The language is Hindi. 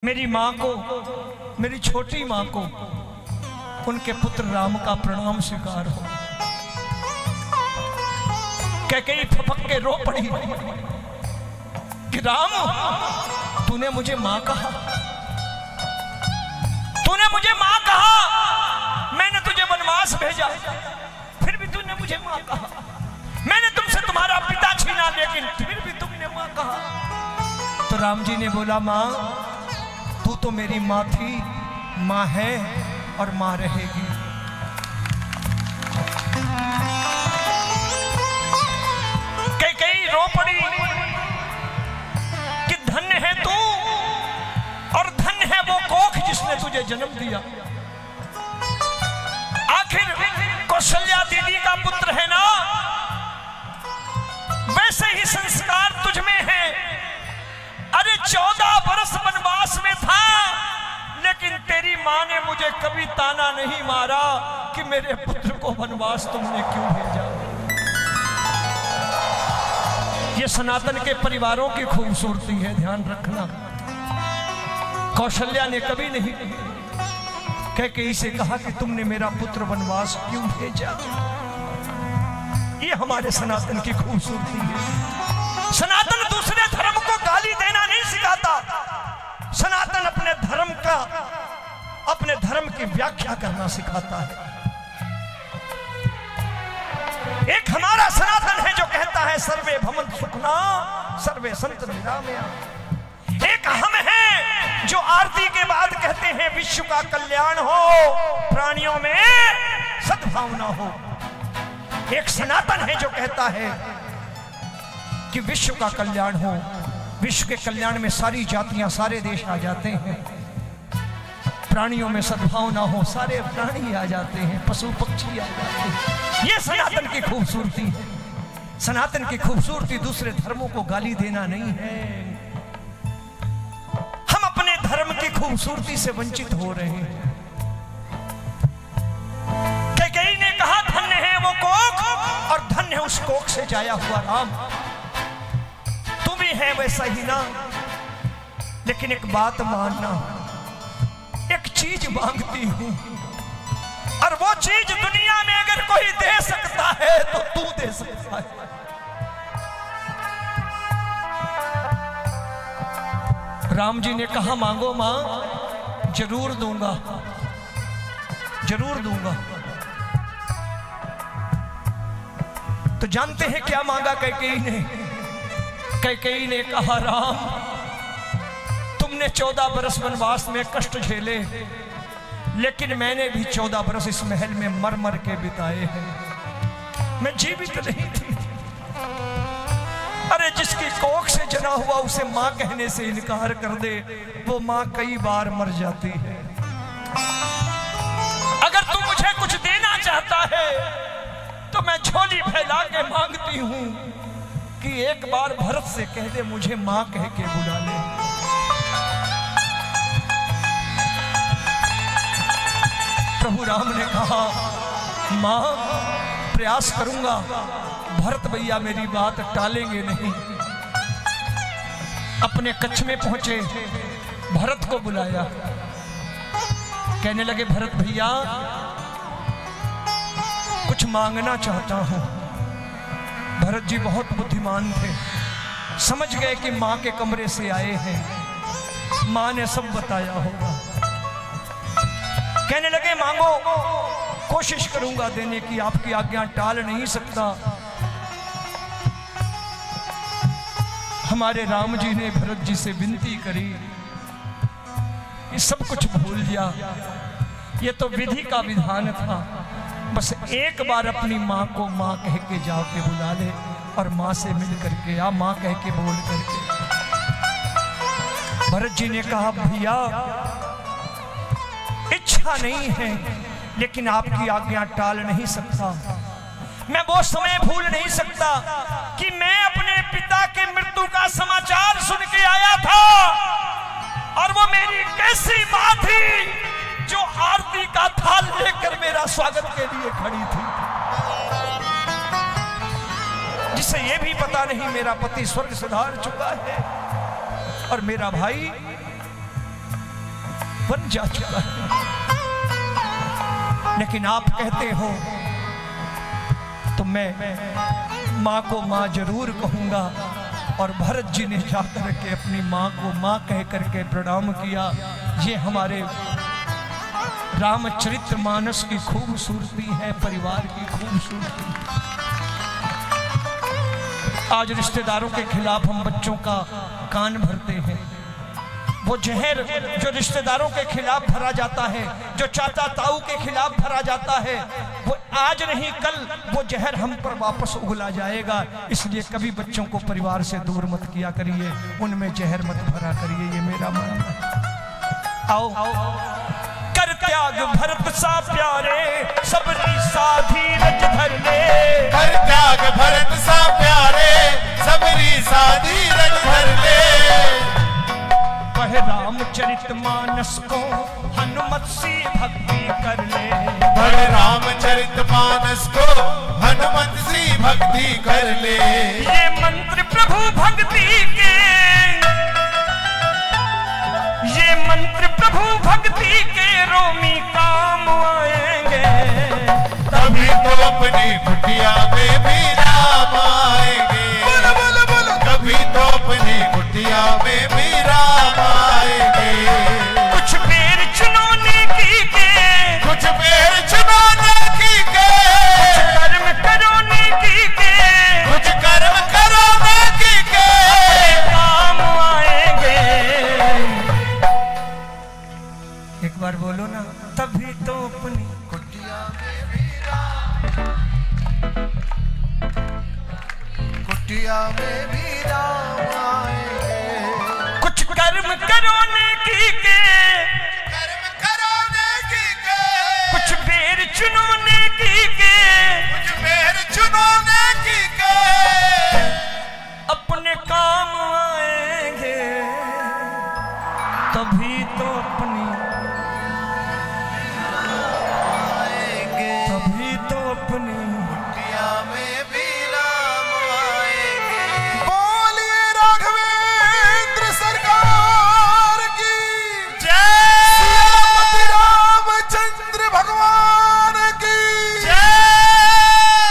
मेरी माँ को, मेरी छोटी माँ को उनके पुत्र राम का प्रणाम स्वीकार हो। कैकेयी फपक के रो पड़ी कि राम, तूने मुझे माँ कहा, तूने मुझे माँ कहा, मैंने तुझे वनवास भेजा, फिर भी तूने मुझे माँ कहा। मैंने तुमसे तुम्हारा पिता छीना, लेकिन फिर भी तुमने माँ कहा। तो राम जी ने बोला, माँ तू तो मेरी माँ थी, माँ है और माँ रहेगी। कैकेयी रो पड़ी कि धन्य है तू और धन्य है वो कोख जिसने तुझे जन्म दिया। आखिर कौशल्या दीदी का पुत्र है ना, वैसे ही संस्कार तुझ में है। अरे 14 बरस वनवास में था, लेकिन तेरी माँ ने मुझे कभी ताना नहीं मारा कि मेरे पुत्र को वनवास तुमने क्यों भेजा। ये सनातन के परिवारों की खूबसूरती है, ध्यान रखना। कौशल्या ने कभी नहीं कैकेयी से कहा कि तुमने मेरा पुत्र वनवास क्यों भेजा। ये हमारे सनातन की खूबसूरती है। सनातन दूसरे धर्म को गाली देना नहीं सिखाता, सनातन अपने धर्म का, अपने धर्म की व्याख्या करना सिखाता है। एक हमारा सनातन है जो कहता है सर्वे भवन्तु सुखिनः सर्वे सन्तु निरामया। एक हम है जो आरती के बाद कहते हैं विश्व का कल्याण हो, प्राणियों में सद्भावना हो। एक सनातन है जो कहता है कि विश्व का कल्याण हो, विश्व के कल्याण में सारी जातियां, सारे देश आ जाते हैं। प्राणियों में सद्भावना हो, सारे प्राणी आ जाते हैं, पशु पक्षी आ जाते हैं। ये सनातन की खूबसूरती है। सनातन की खूबसूरती दूसरे धर्मों को गाली देना नहीं है। हम अपने धर्म की खूबसूरती से वंचित हो रहे हैं। कैकेयी ने कहा धन्य है वो कोख और धन्य है उस कोख से जाया हुआ राम। तू भी है वैसा ही ना, लेकिन एक बात मानना, एक चीज मांगती हूं, और वो चीज दुनिया में अगर कोई दे सकता है तो तू दे सकता है। राम जी ने कहा मांगो मां, जरूर दूंगा, जरूर दूंगा। तो जानते हैं क्या मांगा कैकेयी ने? कैकेयी ने कहा राम, तुमने 14 बरस वनवास में कष्ट झेले, लेकिन मैंने भी 14 बरस इस महल में मर मर के बिताए हैं। मैं जीवित नहीं थी। अरे जिसकी कोख से जना हुआ उसे मां कहने से इनकार कर दे, वो मां कई बार मर जाती है। अगर तू मुझे कुछ देना चाहता है तो मैं झोली फैला के मांगती हूं कि एक बार भरत से कह दे मुझे मां कह के बुला ले। प्रभु राम ने कहा मां, प्रयास करूंगा, भरत भैया मेरी बात टालेंगे नहीं। अपने कच्छ में पहुंचे, भरत को बुलाया, कहने लगे भरत भैया कुछ मांगना चाहता हूं। भरत जी बहुत बुद्धिमान थे, समझ गए कि मां के कमरे से आए हैं, मां ने सब बताया होगा। कहने लगे मांगो, कोशिश करूंगा देने की, आपकी आज्ञा टाल नहीं सकता। हमारे राम जी ने भरत जी से विनती करी, ये सब कुछ भूल जा, ये तो विधि का विधान था। बस एक बार अपनी माँ को माँ कह के जाओ के बुला ले, और माँ से मिल करके या माँ कह के बोल करके। भरत जी ने कहा भैया इच्छा नहीं है, लेकिन आपकी आज्ञा टाल नहीं सकता। मैं वो समय भूल नहीं सकता कि मैं अपने पिता के मृत्यु का समाचार सुन के आया था, और वो मेरी कैसी माँ थी जो आरती का थाल लेकर मेरा स्वागत के लिए खड़ी थी, जिसे ये भी पता नहीं मेरा पति स्वर्ग सिधार चुका है और मेरा भाई बन जा चुका है। लेकिन आप कहते हो तो मैं माँ को माँ जरूर कहूंगा। और भरत जी ने जाकर के अपनी माँ को माँ कह करके प्रणाम किया। ये हमारे रामचरितमानस की खूबसूरती है, परिवार की खूबसूरती। आज रिश्तेदारों के खिलाफ हम बच्चों का कान भरते हैं। वो जहर जो रिश्तेदारों के खिलाफ भरा जाता है, जो चाचा ताऊ के खिलाफ भरा जाता है, वो आज नहीं कल वो जहर हम पर वापस उगला जाएगा। इसलिए कभी बच्चों को परिवार से दूर मत किया करिए, उनमें जहर मत भरा करिए, ये मेरा मानना है। आओ कर त्याग भरत सा प्यारे, सबरी सा धीरज धर ले। कर त्याग भरत सा प्यारे, सबरी सा धीरज धर ले। वह रामचरितमानस को हनुमत सी भक्ति कर ले। वह रामचरितमानस को हनुमत सी भक्ति कर ले। ये मंत्र प्रभु भक्ति के, ये मंत्र प्रभु भक्ति के रोमी काम आएंगे। तभी तो अपनी कुटिया में भी राम आएंगे। बोलो बोलो बोलो। तभी तो अपनी कुटिया में भी राम आएंगे। कुछ बेर चुनौने की के, कुछ बेर चुनौने की के, कुछ कर्म करोने की के, कुछ कर्म करोने की के, काम आएंगे। एक बार बोलो ना, तभी तो अपनी कुटिया में भी राम, कुटिया में भी राम आएंगे। कुछ कर्म करोने